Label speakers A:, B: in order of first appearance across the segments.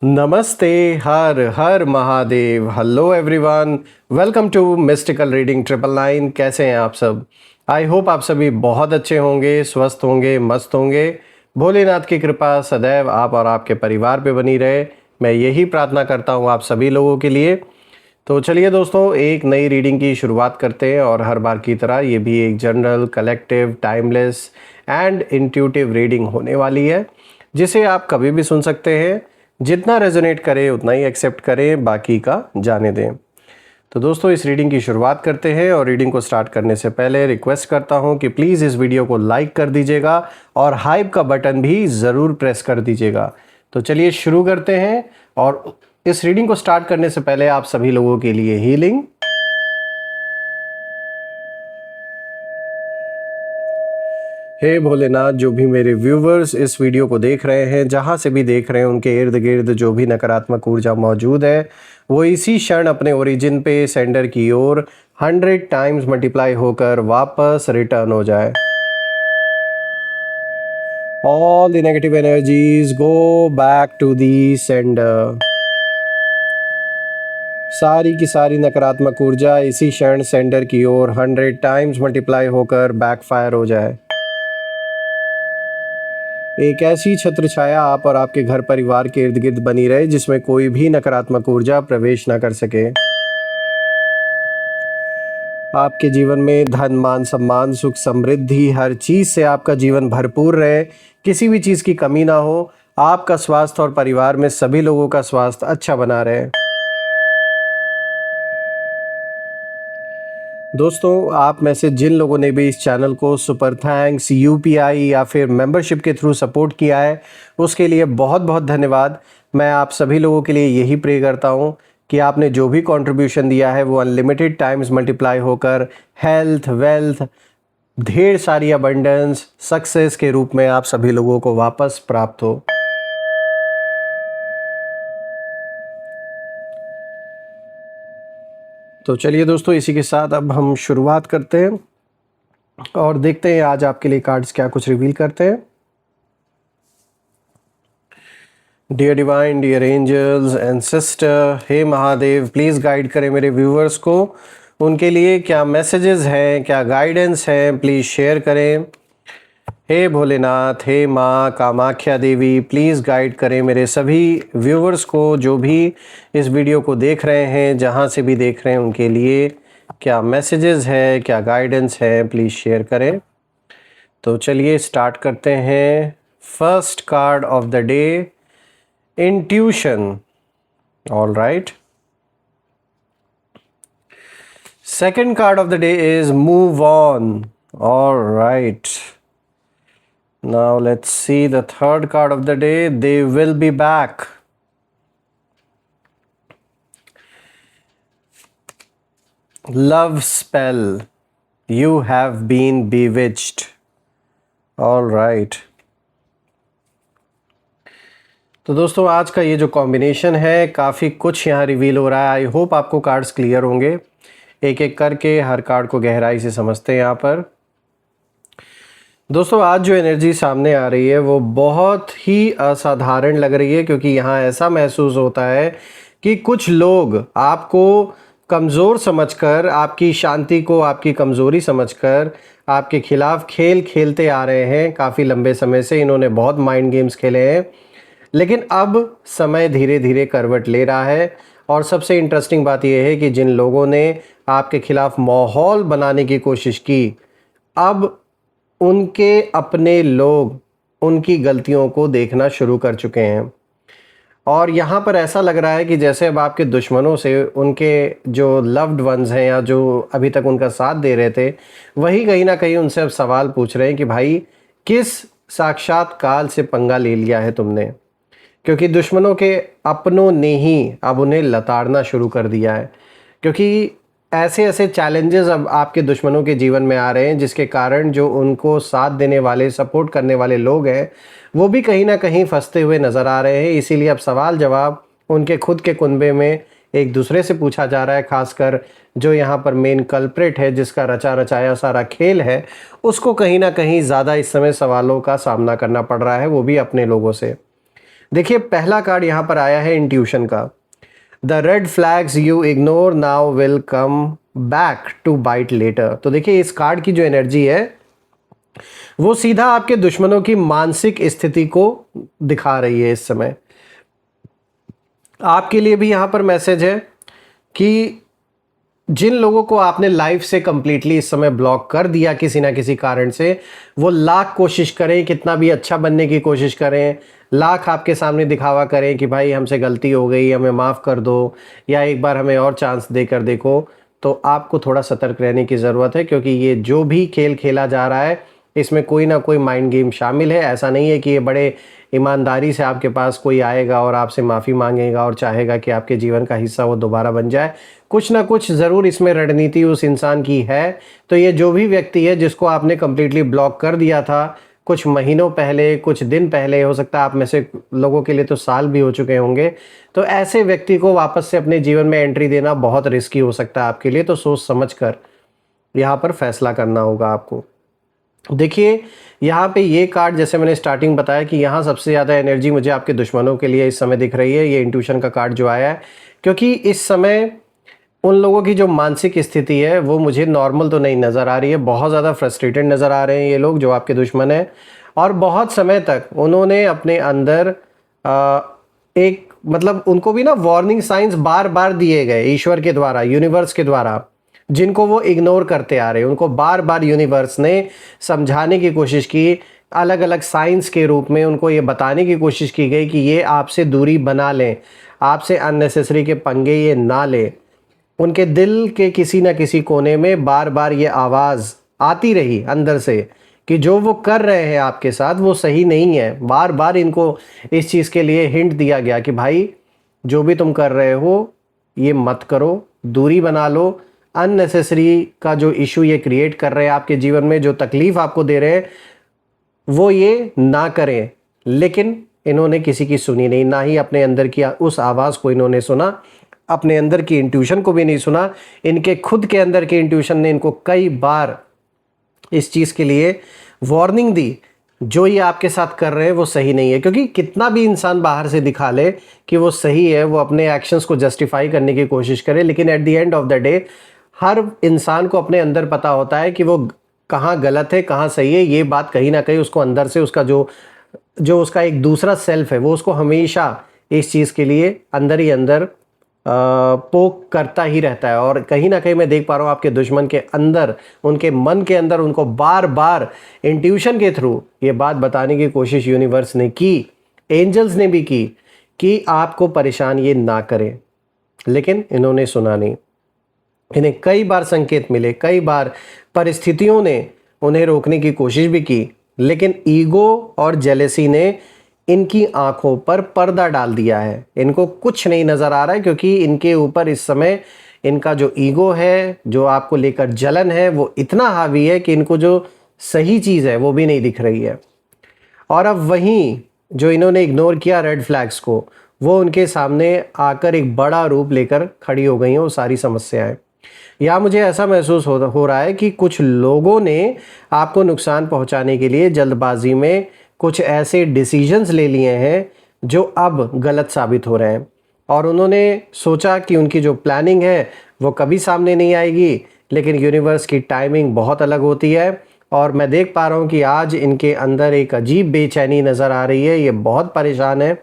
A: नमस्ते। हर हर Mahadev. Hello everyone, welcome to mystical reading 999। कैसे हैं आप सब? आई होप आप सभी बहुत अच्छे होंगे, स्वस्थ होंगे, मस्त होंगे। भोलेनाथ की कृपा सदैव आप और आपके परिवार पे बनी रहे, मैं यही प्रार्थना करता हूँ आप सभी लोगों के लिए। तो चलिए दोस्तों, एक नई रीडिंग की शुरुआत करते हैं और हर बार की तरह ये भी एक general, collective, timeless and intuitive reading होने वाली है, जिसे आप कभी भी सुन सकते हैं। जितना रेजोनेट करे उतना ही एक्सेप्ट करें, बाकी का जाने दें। तो दोस्तों, इस रीडिंग की शुरुआत करते हैं और रीडिंग को स्टार्ट करने से पहले रिक्वेस्ट करता हूं कि प्लीज़ इस वीडियो को लाइक कर दीजिएगा और हाइप का बटन भी ज़रूर प्रेस कर दीजिएगा। तो चलिए शुरू करते हैं। और इस रीडिंग को स्टार्ट करने से पहले आप सभी लोगों के लिए हीलिंग। हे भोलेनाथ, जो भी मेरे व्यूवर्स इस वीडियो को देख रहे हैं, जहाँ से भी देख रहे हैं, उनके इर्द गिर्द जो भी नकारात्मक ऊर्जा मौजूद है वो इसी क्षण अपने ओरिजिन पे सेंडर की ओर 100 टाइम्स मल्टीप्लाई होकर वापस रिटर्न हो जाए। All the negative energies go back to the sender. सारी की सारी नकारात्मक ऊर्जा इसी क्षण सेंडर की ओर 100 टाइम्स मल्टीप्लाई होकर बैकफायर हो जाए। एक ऐसी छत्र छाया आप और आपके घर परिवार के इर्द गिर्द बनी रहे जिसमें कोई भी नकारात्मक ऊर्जा प्रवेश न कर सके। आपके जीवन में धन, मान, सम्मान, सुख, समृद्धि, हर चीज से आपका जीवन भरपूर रहे, किसी भी चीज की कमी ना हो। आपका स्वास्थ्य और परिवार में सभी लोगों का स्वास्थ्य अच्छा बना रहे। दोस्तों, आप में से जिन लोगों ने भी इस चैनल को सुपर थैंक्स, यूपीआई या फिर मेंबरशिप के थ्रू सपोर्ट किया है, उसके लिए बहुत बहुत धन्यवाद। मैं आप सभी लोगों के लिए यही प्रे करता हूँ कि आपने जो भी कंट्रीब्यूशन दिया है वो अनलिमिटेड टाइम्स मल्टीप्लाई होकर हेल्थ, वेल्थ, ढेर सारी अबंडेंस, सक्सेस के रूप में आप सभी लोगों को वापस प्राप्त हो। तो चलिए दोस्तों, इसी के साथ अब हम शुरुआत करते हैं और देखते हैं आज आपके लिए कार्ड्स क्या कुछ रिवील करते हैं। Dear divine, dear angels and sister, हे महादेव, प्लीज़ गाइड करें मेरे व्यूवर्स को। उनके लिए क्या मैसेजेस हैं, क्या गाइडेंस है, प्लीज़ शेयर करें। हे भोलेनाथ, हे माँ कामाख्या देवी, प्लीज़ गाइड करें मेरे सभी व्यूवर्स को, जो भी इस वीडियो को देख रहे हैं, जहाँ से भी देख रहे हैं, उनके लिए क्या मैसेजेस है, क्या गाइडेंस है, प्लीज़ शेयर करें। तो चलिए स्टार्ट करते हैं। First card of the day, intuition. All right. Second card of the day is move on. All right. Now let's see the third card of the day. They will be back. Love spell. You have been bewitched. All right. तो दोस्तों, आज का ये जो combination है, काफ़ी कुछ यहाँ रिवील हो रहा है। आई होप आपको कार्ड्स क्लियर होंगे। एक एक करके हर कार्ड को गहराई से समझते हैं यहाँ पर। दोस्तों, आज जो एनर्जी सामने आ रही है वो बहुत ही असाधारण लग रही है, क्योंकि यहाँ ऐसा महसूस होता है कि कुछ लोग आपको कमज़ोर समझकर, आपकी शांति को आपकी कमज़ोरी समझकर आपके खिलाफ खेल खेलते आ रहे हैं। काफ़ी लंबे समय से इन्होंने बहुत माइंड गेम्स खेले हैं, लेकिन अब समय धीरे धीरे करवट ले रहा है। और सबसे इंटरेस्टिंग बात यह है कि जिन लोगों ने आपके खिलाफ माहौल बनाने की कोशिश की, अब उनके अपने लोग उनकी गलतियों को देखना शुरू कर चुके हैं। और यहाँ पर ऐसा लग रहा है कि जैसे अब आपके दुश्मनों से उनके जो लव्ड वंस हैं या जो अभी तक उनका साथ दे रहे थे, वही कहीं ना कहीं उनसे अब सवाल पूछ रहे हैं कि भाई, किस साक्षात काल से पंगा ले लिया है तुमने? क्योंकि दुश्मनों के अपनों ने ही अब उन्हें लताड़ना शुरू कर दिया है। क्योंकि ऐसे ऐसे चैलेंजेस अब आपके दुश्मनों के जीवन में आ रहे हैं, जिसके कारण जो उनको साथ देने वाले, सपोर्ट करने वाले लोग हैं, वो भी कहीं ना कहीं फंसते हुए नज़र आ रहे हैं। इसीलिए अब सवाल जवाब उनके खुद के कुनबे में एक दूसरे से पूछा जा रहा है। खासकर जो यहाँ पर मेन कल्प्रिट है, जिसका रचा रचाया सारा खेल है, उसको कहीं ना कहीं ज़्यादा इस समय सवालों का सामना करना पड़ रहा है, वो भी अपने लोगों से। देखिए पहला कार्ड यहाँ पर आया है इंट्यूशन का। The red flags you ignore now will come back to bite later. तो देखिए इस कार्ड की जो एनर्जी है वो सीधा आपके दुश्मनों की मानसिक स्थिति को दिखा रही है। इस समय आपके लिए भी यहाँ पर मैसेज है कि जिन लोगों को आपने लाइफ से कंप्लीटली इस समय ब्लॉक कर दिया किसी ना किसी कारण से, वो लाख कोशिश करें, कितना भी अच्छा बनने की कोशिश करें, लाख आपके सामने दिखावा करें कि भाई हमसे गलती हो गई, हमें माफ़ कर दो, या एक बार हमें और चांस देकर देखो, तो आपको थोड़ा सतर्क रहने की ज़रूरत है। क्योंकि ये जो भी खेल खेला जा रहा है इसमें कोई ना कोई माइंड गेम शामिल है। ऐसा नहीं है कि ये बड़े ईमानदारी से आपके पास कोई आएगा और आपसे माफ़ी मांगेगा और चाहेगा कि आपके जीवन का हिस्सा वो दोबारा बन जाए। कुछ ना कुछ ज़रूर इसमें रणनीति उस इंसान की है। तो ये जो भी व्यक्ति है जिसको आपने कंप्लीटली ब्लॉक कर दिया था कुछ महीनों पहले, कुछ दिन पहले, हो सकता है आप में से लोगों के लिए तो साल भी हो चुके होंगे, तो ऐसे व्यक्ति को वापस से अपने जीवन में एंट्री देना बहुत रिस्की हो सकता है आपके लिए। तो सोच समझ कर यहाँ पर फैसला करना होगा आपको। देखिए यहाँ पे ये कार्ड, जैसे मैंने स्टार्टिंग बताया कि यहाँ सबसे ज़्यादा एनर्जी मुझे आपके दुश्मनों के लिए इस समय दिख रही है, ये इंट्यूशन का कार्ड जो आया है। क्योंकि इस समय उन लोगों की जो मानसिक स्थिति है वो मुझे नॉर्मल तो नहीं नज़र आ रही है। बहुत ज़्यादा फ्रस्ट्रेटेड नज़र आ रहे हैं ये लोग जो आपके दुश्मन हैं, और बहुत समय तक उन्होंने अपने अंदर एक मतलब उनको भी ना वार्निंग साइंस बार बार दिए गए ईश्वर के द्वारा, यूनिवर्स के द्वारा, जिनको वो इग्नोर करते आ रहे हैं। उनको बार बार यूनिवर्स ने समझाने की कोशिश की, अलग अलग साइंस के रूप में उनको ये बताने की कोशिश की गई कि ये आपसे दूरी बना लें, आपसे अननेसेसरी के पंगे ये ना लें। उनके दिल के किसी न किसी कोने में बार बार ये आवाज़ आती रही अंदर से कि जो वो कर रहे हैं आपके साथ वो सही नहीं है। बार बार इनको इस चीज़ के लिए हिंट दिया गया कि भाई जो भी तुम कर रहे हो ये मत करो, दूरी बना लो। अननेसेसरी का जो इशू ये क्रिएट कर रहे हैं आपके जीवन में, जो तकलीफ़ आपको दे रहे हैं, वो ये ना करें। लेकिन इन्होंने किसी की सुनी नहीं, ना ही अपने अंदर की उस आवाज़ को इन्होंने सुना, अपने अंदर की इंट्यूशन को भी नहीं सुना। इनके खुद के अंदर के इंट्यूशन ने इनको कई बार इस चीज़ के लिए वार्निंग दी, जो ये आपके साथ कर रहे हैं वो सही नहीं है। क्योंकि कितना भी इंसान बाहर से दिखा ले कि वो सही है, वो अपने एक्शंस को जस्टिफाई करने की कोशिश करे, लेकिन at the end of the day हर इंसान को अपने अंदर पता होता है कि वो कहाँ गलत है कहाँ सही है। ये बात कहीं ना कहीं उसको अंदर से उसका जो उसका एक दूसरा सेल्फ है वो उसको हमेशा इस चीज़ के लिए अंदर ही अंदर पोक करता ही रहता है। और कहीं ना कहीं मैं देख पा रहा हूँ आपके दुश्मन के अंदर, उनके मन के अंदर, उनको बार बार इंट्यूशन के थ्रू ये बात बताने की कोशिश यूनिवर्स ने की, एंजल्स ने भी की कि आपको परेशान ये ना करें, लेकिन इन्होंने सुना नहीं। इन्हें कई बार संकेत मिले, कई बार परिस्थितियों ने उन्हें रोकने की कोशिश भी की, लेकिन ईगो और जेलेसी ने इनकी आंखों पर पर्दा डाल दिया है। इनको कुछ नहीं नज़र आ रहा है, क्योंकि इनके ऊपर इस समय इनका जो ईगो है, जो आपको लेकर जलन है, वो इतना हावी है कि इनको जो सही चीज़ है वो भी नहीं दिख रही है। और अब वहीं जो इन्होंने इग्नोर किया रेड फ्लैग्स को, वो उनके सामने आकर एक बड़ा रूप लेकर खड़ी हो गई हैं वो सारी समस्याएं। या मुझे ऐसा महसूस हो रहा है कि कुछ लोगों ने आपको नुकसान पहुंचाने के लिए जल्दबाजी में कुछ ऐसे डिसीजंस ले लिए हैं जो अब गलत साबित हो रहे हैं, और उन्होंने सोचा कि उनकी जो प्लानिंग है वो कभी सामने नहीं आएगी, लेकिन यूनिवर्स की टाइमिंग बहुत अलग होती है। और मैं देख पा रहा हूँ कि आज इनके अंदर एक अजीब बेचैनी नज़र आ रही है। ये बहुत परेशान है,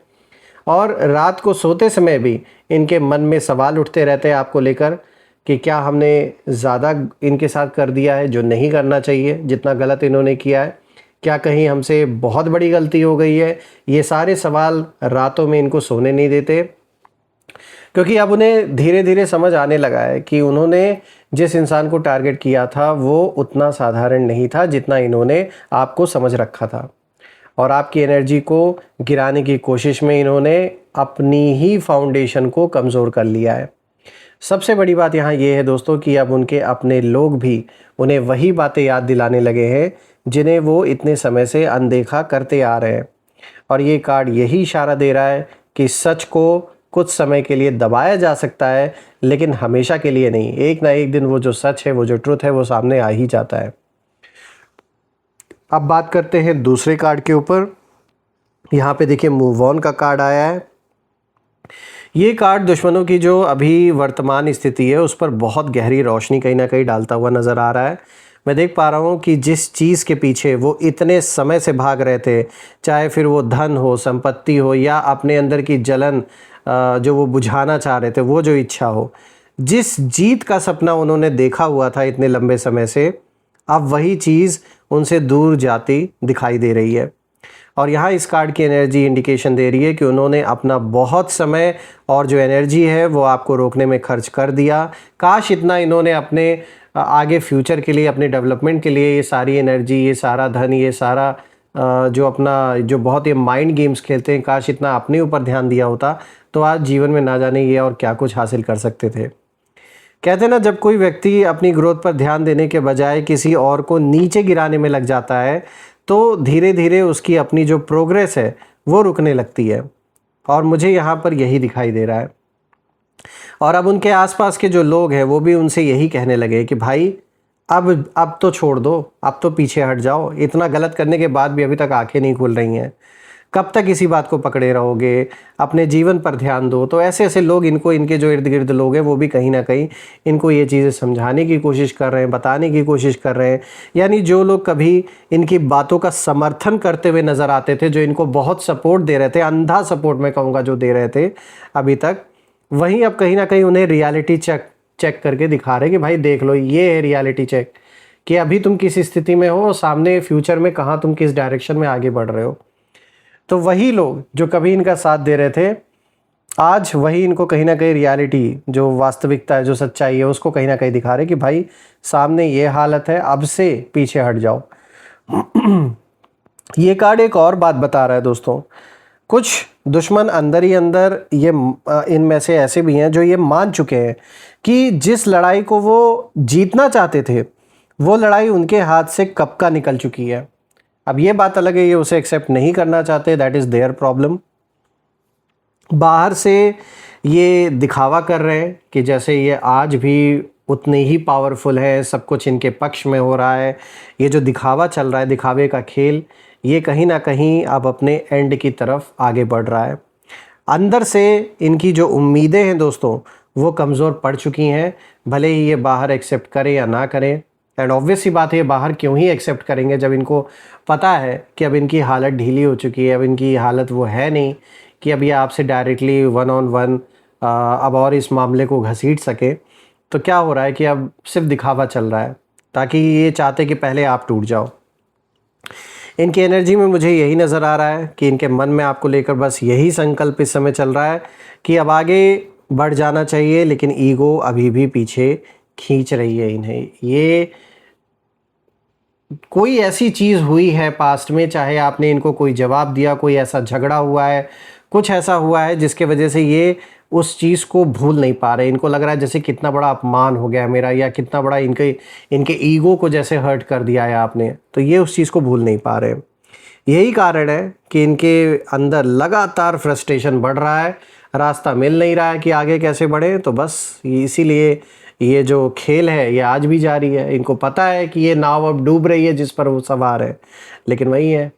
A: और रात को सोते समय भी इनके मन में सवाल उठते रहते हैं आपको लेकर कि क्या हमने ज़्यादा इनके साथ कर दिया है जो नहीं करना चाहिए, जितना गलत इन्होंने किया है, क्या कहीं हमसे बहुत बड़ी गलती हो गई है। ये सारे सवाल रातों में इनको सोने नहीं देते, क्योंकि अब उन्हें धीरे धीरे समझ आने लगा है कि उन्होंने जिस इंसान को टारगेट किया था वो उतना साधारण नहीं था जितना इन्होंने आपको समझ रखा था। और आपकी एनर्जी को गिराने की कोशिश में इन्होंने अपनी ही फाउंडेशन को कमज़ोर कर लिया है। सबसे बड़ी बात यहाँ ये है दोस्तों कि अब उनके अपने लोग भी उन्हें वही बातें याद दिलाने लगे हैं जिन्हें वो इतने समय से अनदेखा करते आ रहे हैं। और ये कार्ड यही इशारा दे रहा है कि सच को कुछ समय के लिए दबाया जा सकता है, लेकिन हमेशा के लिए नहीं। एक ना एक दिन वो जो सच है, वो जो ट्रुथ है, वो सामने आ ही जाता है। अब बात करते हैं दूसरे कार्ड के ऊपर। यहाँ पे देखिए मूव ऑन का कार्ड आया है। ये कार्ड दुश्मनों की जो अभी वर्तमान स्थिति है उस पर बहुत गहरी रोशनी कहीं ना कहीं डालता हुआ नज़र आ रहा है। मैं देख पा रहा हूँ कि जिस चीज़ के पीछे वो इतने समय से भाग रहे थे, चाहे फिर वो धन हो, संपत्ति हो, या अपने अंदर की जलन जो वो बुझाना चाह रहे थे, वो जो इच्छा हो, जिस जीत का सपना उन्होंने देखा हुआ था इतने लंबे समय से, अब वही चीज़ उनसे दूर जाती दिखाई दे रही है। और यहाँ इस कार्ड की एनर्जी इंडिकेशन दे रही है कि उन्होंने अपना बहुत समय और जो एनर्जी है वो आपको रोकने में खर्च कर दिया। काश इतना इन्होंने अपने आगे फ्यूचर के लिए, अपने डेवलपमेंट के लिए ये सारी एनर्जी, ये सारा धन, ये सारा जो अपना जो बहुत ये माइंड गेम्स खेलते हैं, काश इतना अपने ऊपर ध्यान दिया होता तो आज जीवन में ना जाने ये और क्या कुछ हासिल कर सकते थे। कहते हैं ना, जब कोई व्यक्ति अपनी ग्रोथ पर ध्यान देने के बजाय किसी और को नीचे गिराने में लग जाता है तो धीरे धीरे उसकी अपनी जो प्रोग्रेस है वो रुकने लगती है। और मुझे यहाँ पर यही दिखाई दे रहा है। और अब उनके आसपास के जो लोग हैं वो भी उनसे यही कहने लगे कि भाई अब तो छोड़ दो, अब तो पीछे हट जाओ। इतना गलत करने के बाद भी अभी तक आंखें नहीं खुल रही हैं, कब तक इसी बात को पकड़े रहोगे, अपने जीवन पर ध्यान दो। तो ऐसे ऐसे लोग इनको, इनके जो इर्द गिर्द लोग हैं वो भी कहीं ना कहीं इनको ये चीज़ें समझाने की कोशिश कर रहे हैं, बताने की कोशिश कर रहे हैं। यानी जो लोग कभी इनकी बातों का समर्थन करते हुए नज़र आते थे, जो इनको बहुत सपोर्ट दे रहे थे, अंधा सपोर्ट मैं कहूँगा जो दे रहे थे अभी तक, वहीं अब कहीं ना कहीं उन्हें रियलिटी चेक करके दिखा रहे कि भाई देख लो, ये है रियलिटी चेक कि अभी तुम किस स्थिति में हो और सामने फ्यूचर में कहाँ तुम किस डायरेक्शन में आगे बढ़ रहे हो। तो वही लोग जो कभी इनका साथ दे रहे थे, आज वही इनको कहीं ना कहीं रियलिटी, जो वास्तविकता है, जो सच्चाई है, उसको कहीं ना कहीं दिखा रहे कि भाई सामने ये हालत है, अब से पीछे हट जाओ। ये कार्ड एक और बात बता रहा है दोस्तों, कुछ दुश्मन अंदर ही अंदर ये इनमें से ऐसे भी हैं जो ये मान चुके हैं कि जिस लड़ाई को वो जीतना चाहते थे वो लड़ाई उनके हाथ से कब का निकल चुकी है। अब ये बात अलग है, ये उसे एक्सेप्ट नहीं करना चाहते, दैट इज़ देयर प्रॉब्लम। बाहर से ये दिखावा कर रहे हैं कि जैसे ये आज भी उतने ही पावरफुल है, सब कुछ इनके पक्ष में हो रहा है। ये जो दिखावा चल रहा है, दिखावे का खेल, ये कहीं ना कहीं अब अपने एंड की तरफ आगे बढ़ रहा है। अंदर से इनकी जो उम्मीदें हैं दोस्तों वो कमज़ोर पड़ चुकी हैं, भले ही ये बाहर एक्सेप्ट करें या ना करें। एंड ऑब्वियस सी बात है, ये बाहर क्यों ही एक्सेप्ट करेंगे जब इनको पता है कि अब इनकी हालत ढीली हो चुकी है, अब इनकी हालत वो है नहीं कि अब ये आपसे डायरेक्टली वन ऑन वन अब और इस मामले को घसीट सके। तो क्या हो रहा है कि अब सिर्फ दिखावा चल रहा है ताकि ये चाहते कि पहले आप टूट जाओ। इनकी एनर्जी में मुझे यही नज़र आ रहा है कि इनके मन में आपको लेकर बस यही संकल्प इस समय चल रहा है कि अब आगे बढ़ जाना चाहिए, लेकिन ईगो अभी भी पीछे खींच रही है इन्हें। ये कोई ऐसी चीज़ हुई है पास्ट में, चाहे आपने इनको कोई जवाब दिया, कोई ऐसा झगड़ा हुआ है, कुछ ऐसा हुआ है जिसके वजह से ये उस चीज़ को भूल नहीं पा रहे। इनको लग रहा है जैसे कितना बड़ा अपमान हो गया मेरा, या कितना बड़ा इनके ईगो को जैसे हर्ट कर दिया है आपने, तो ये उस चीज़ को भूल नहीं पा रहे। यही कारण है कि इनके अंदर लगातार फ्रस्ट्रेशन बढ़ रहा है, रास्ता मिल नहीं रहा है कि आगे कैसे बढ़े। तो बस इसीलिए ये जो खेल है ये आज भी जारी है। इनको पता है कि ये नाव अब डूब रही है जिस पर वो सवार है, लेकिन वही है,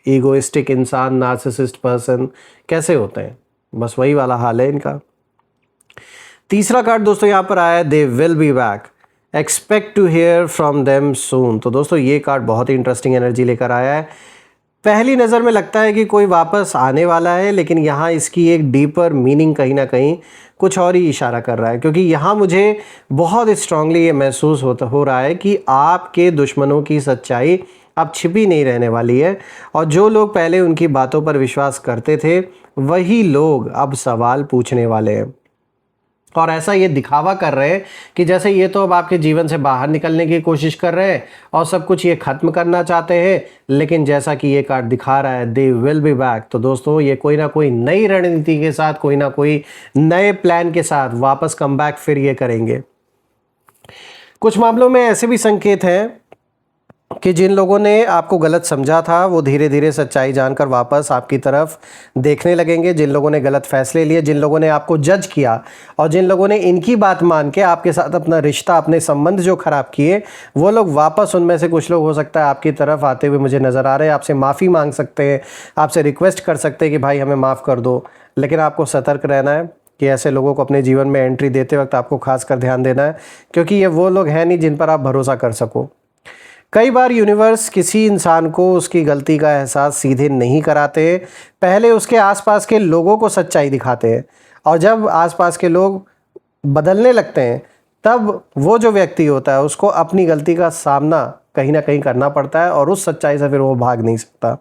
A: ईगोइस्टिक इंसान, नार्सिसिस्ट पर्सन कैसे होते हैं, बस वही वाला हाल है इनका। तीसरा कार्ड दोस्तों यहाँ पर आया है, they will be back, expect to hear from them soon. तो दोस्तों ये कार्ड बहुत ही इंटरेस्टिंग एनर्जी लेकर आया है। पहली नज़र में लगता है कि कोई वापस आने वाला है, लेकिन यहाँ इसकी एक डीपर मीनिंग कहीं ना कहीं कुछ और ही इशारा कर रहा है, क्योंकि यहाँ मुझे बहुत स्ट्रांगली ये महसूस हो रहा है कि आपके दुश्मनों की सच्चाई अब छिपी नहीं रहने वाली है, और जो लोग पहले उनकी बातों पर विश्वास करते थे वही लोग अब सवाल पूछने वाले हैं। और ऐसा ये दिखावा कर रहे हैं कि जैसे ये तो अब आपके जीवन से बाहर निकलने की कोशिश कर रहे हैं और सब कुछ ये ख़त्म करना चाहते हैं, लेकिन जैसा कि ये कार्ड दिखा रहा है, दे विल बी बैक, तो दोस्तों ये कोई ना कोई नई रणनीति के साथ, कोई ना कोई नए प्लान के साथ वापस कम बैक फिर ये करेंगे। कुछ मामलों में ऐसे भी संकेत हैं कि जिन लोगों ने आपको गलत समझा था वो धीरे धीरे सच्चाई जानकर वापस आपकी तरफ देखने लगेंगे। जिन लोगों ने गलत फैसले लिए, जिन लोगों ने आपको जज किया और जिन लोगों ने इनकी बात मान के आपके साथ अपना रिश्ता, अपने संबंध जो ख़राब किए, वो लोग वापस, उनमें से कुछ लोग हो सकता है आपकी तरफ आते हुए मुझे नज़र आ रहे हैं। आपसे माफ़ी मांग सकते हैं, आपसे रिक्वेस्ट कर सकते हैं कि भाई हमें माफ़ कर दो। लेकिन आपको सतर्क रहना है कि ऐसे लोगों को अपने जीवन में एंट्री देते वक्त आपको खासकर ध्यान देना है, क्योंकि ये वो लोग हैं नहीं जिन पर आप भरोसा कर सको। कई बार यूनिवर्स किसी इंसान को उसकी गलती का एहसास सीधे नहीं कराते, पहले उसके आसपास के लोगों को सच्चाई दिखाते हैं, और जब आसपास के लोग बदलने लगते हैं तब वो जो व्यक्ति होता है उसको अपनी गलती का सामना कहीं ना कहीं करना पड़ता है और उस सच्चाई से फिर वो भाग नहीं सकता।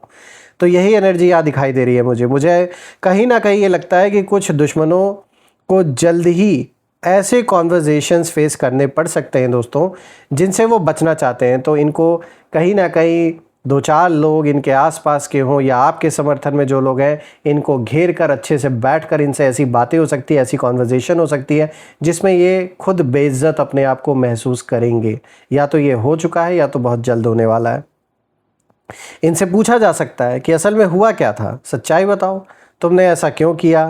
A: तो यही एनर्जी यहाँ दिखाई दे रही है मुझे कहीं ना कहीं ये लगता है कि कुछ दुश्मनों को जल्द ही ऐसे कॉन्वर्जेशंस फेस करने पड़ सकते हैं दोस्तों, जिनसे वो बचना चाहते हैं। तो इनको कहीं ना कहीं दो चार लोग इनके आसपास के हों या आपके समर्थन में जो लोग हैं, इनको घेर कर अच्छे से बैठकर इनसे ऐसी बातें हो सकती है, ऐसी कॉन्वर्जेशन हो सकती है जिसमें ये खुद बेइज्जत अपने आप को महसूस करेंगे। या तो ये हो चुका है या तो बहुत जल्द होने वाला है। इनसे पूछा जा सकता है कि असल में हुआ क्या था, सच्चाई बताओ, तुमने ऐसा क्यों किया,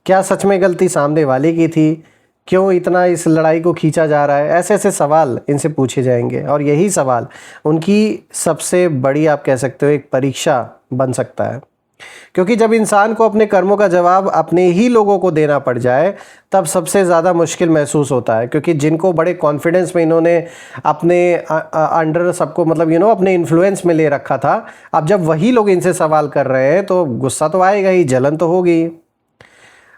A: क्या सच में गलती सामने वाले की थी, क्यों इतना इस लड़ाई को खींचा जा रहा है। ऐसे ऐसे सवाल इनसे पूछे जाएंगे और यही सवाल उनकी सबसे बड़ी, आप कह सकते हो, एक परीक्षा बन सकता है। क्योंकि जब इंसान को अपने कर्मों का जवाब अपने ही लोगों को देना पड़ जाए तब सबसे ज़्यादा मुश्किल महसूस होता है। क्योंकि जिनको बड़े कॉन्फिडेंस में इन्होंने अपने अंडर सबको, मतलब अपने इन्फ्लुएंस में ले रखा था, अब जब वही लोग इनसे सवाल कर रहे हैं तो गुस्सा तो आएगा ही, जलन तो होगी।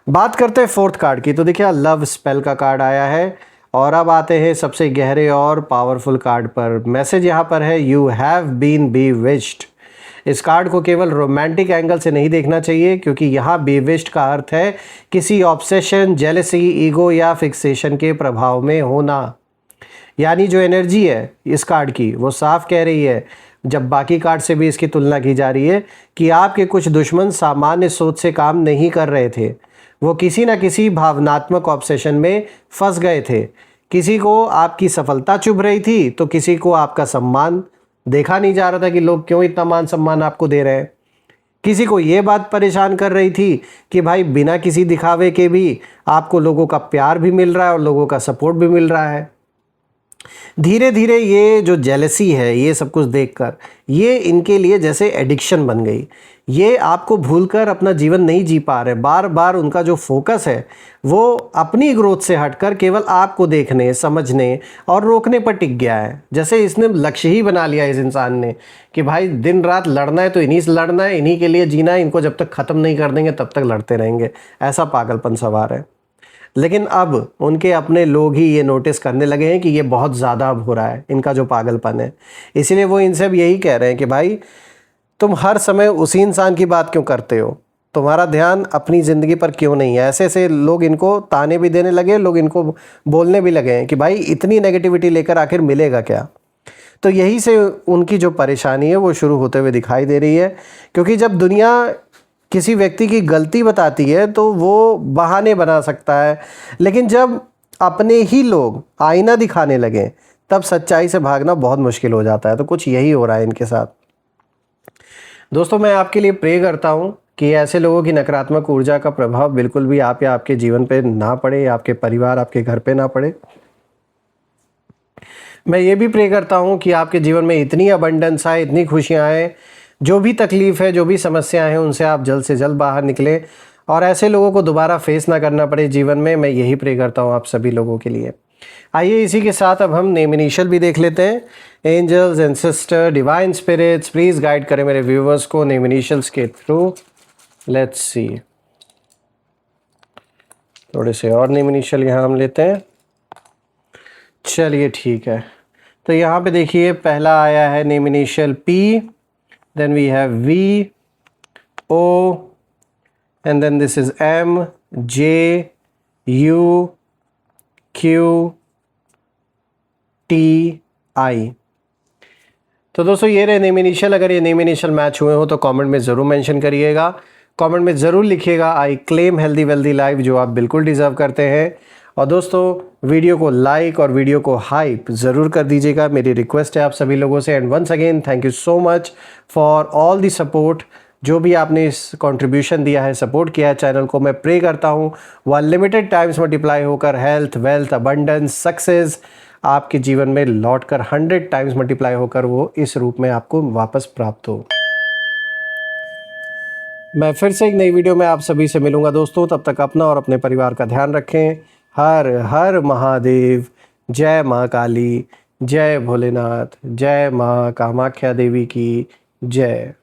A: बात करते हैं फोर्थ कार्ड की। तो देखिए लव स्पेल का कार्ड आया है और अब आते हैं सबसे गहरे और पावरफुल कार्ड पर। मैसेज यहाँ पर है, यू हैव बीन बीविश्ड। इस कार्ड को केवल रोमांटिक एंगल से नहीं देखना चाहिए, क्योंकि यहाँ बीविश्ड का अर्थ है किसी ऑब्सेशन, जेलसी, ईगो या फिक्सेशन के प्रभाव में होना। यानी जो एनर्जी है इस कार्ड की वो साफ कह रही है, जब बाकी कार्ड से भी इसकी तुलना की जा रही है, कि आपके कुछ दुश्मन सामान्य सोच से काम नहीं कर रहे थे। वो किसी न किसी भावनात्मक ऑब्सेशन में फंस गए थे। किसी को आपकी सफलता चुभ रही थी तो किसी को आपका सम्मान देखा नहीं जा रहा था कि लोग क्यों इतना मान सम्मान आपको दे रहे हैं। किसी को ये बात परेशान कर रही थी कि भाई बिना किसी दिखावे के भी आपको लोगों का प्यार भी मिल रहा है और लोगों का सपोर्ट भी मिल रहा है। धीरे धीरे ये जो जेलसी है, ये सब कुछ देखकर ये इनके लिए जैसे एडिक्शन बन गई। ये आपको भूलकर अपना जीवन नहीं जी पा रहे। बार बार उनका जो फोकस है वो अपनी ग्रोथ से हटकर केवल आपको देखने, समझने और रोकने पर टिक गया है। जैसे इसने लक्ष्य ही बना लिया इस इंसान ने कि भाई दिन रात लड़ना है तो इन्हीं से लड़ना है, इन्हीं के लिए जीना है, इनको जब तक ख़त्म नहीं कर देंगे तब तक लड़ते रहेंगे। ऐसा पागलपन सवार है। लेकिन अब उनके अपने लोग ही ये नोटिस करने लगे हैं कि ये बहुत ज़्यादा अब हो रहा है इनका जो पागलपन है। इसीलिए वो इनसे अब यही कह रहे हैं कि भाई तुम हर समय उसी इंसान की बात क्यों करते हो, तुम्हारा ध्यान अपनी ज़िंदगी पर क्यों नहीं है। ऐसे ऐसे लोग इनको ताने भी देने लगे, लोग इनको बोलने भी लगे हैं कि भाई इतनी नेगेटिविटी लेकर आखिर मिलेगा क्या। तो यही से उनकी जो परेशानी है वो शुरू होते हुए दिखाई दे रही है। क्योंकि जब दुनिया किसी व्यक्ति की गलती बताती है तो वो बहाने बना सकता है, लेकिन जब अपने ही लोग आईना दिखाने लगें तब सच्चाई से भागना बहुत मुश्किल हो जाता है। तो कुछ यही हो रहा है इनके साथ। दोस्तों मैं आपके लिए प्रे करता हूँ कि ऐसे लोगों की नकारात्मक ऊर्जा का प्रभाव बिल्कुल भी आप या आपके जीवन पे ना पड़े, आपके परिवार, आपके घर पे ना पड़े। मैं ये भी प्रे करता हूँ कि आपके जीवन में इतनी अबंडेंस आए, इतनी खुशियाँ आए, जो भी तकलीफ़ है, जो भी समस्याएं हैं, उनसे आप जल्द से जल्द बाहर निकलें और ऐसे लोगों को दोबारा फेस ना करना पड़े जीवन में। मैं यही प्रे करता हूँ आप सभी लोगों के लिए। आइए इसी के साथ अब हम नेम इनिशियल भी देख लेते हैं। Angels and sister, divine spirits, please guide करें मेरे व्यूवर्स को नेम इनिशियल्स के थ्रू। लेट्स सी, थोड़े से और नेम इनिशियल यहाँ हम लेते हैं। चलिए ठीक है, तो यहाँ पे देखिए पहला आया है name initial P, then we have V, O, and then this is M, J, U, Q, T, I। तो दोस्तों ये रहे नेम इनिशियल। अगर ये नेम इनिशियल मैच हुए हो तो कमेंट में ज़रूर मेंशन करिएगा। कमेंट में ज़रूर लिखिएगा I claim healthy wealthy life, जो आप बिल्कुल डिज़र्व करते हैं। और दोस्तों वीडियो को लाइक और वीडियो को हाइप ज़रूर कर दीजिएगा, मेरी रिक्वेस्ट है आप सभी लोगों से। And once again thank you so much for all the support. जो भी आपने इस कंट्रीब्यूशन दिया है, सपोर्ट किया है चैनल को, मैं प्रे करता हूँ वो अनलिमिटेड टाइम्स मल्टीप्लाई होकर हेल्थ, वेल्थ, अबंडेंस, सक्सेस आपके जीवन में लौट कर 100 टाइम्स मल्टीप्लाई होकर वो इस रूप में आपको वापस प्राप्त हो। मैं फिर से एक नई वीडियो में आप सभी से मिलूंगा दोस्तों, तब तक अपना और अपने परिवार का ध्यान रखें। हर हर महादेव। जय माँ काली, जय भोलेनाथ, जय माँ कामाख्या देवी की जय।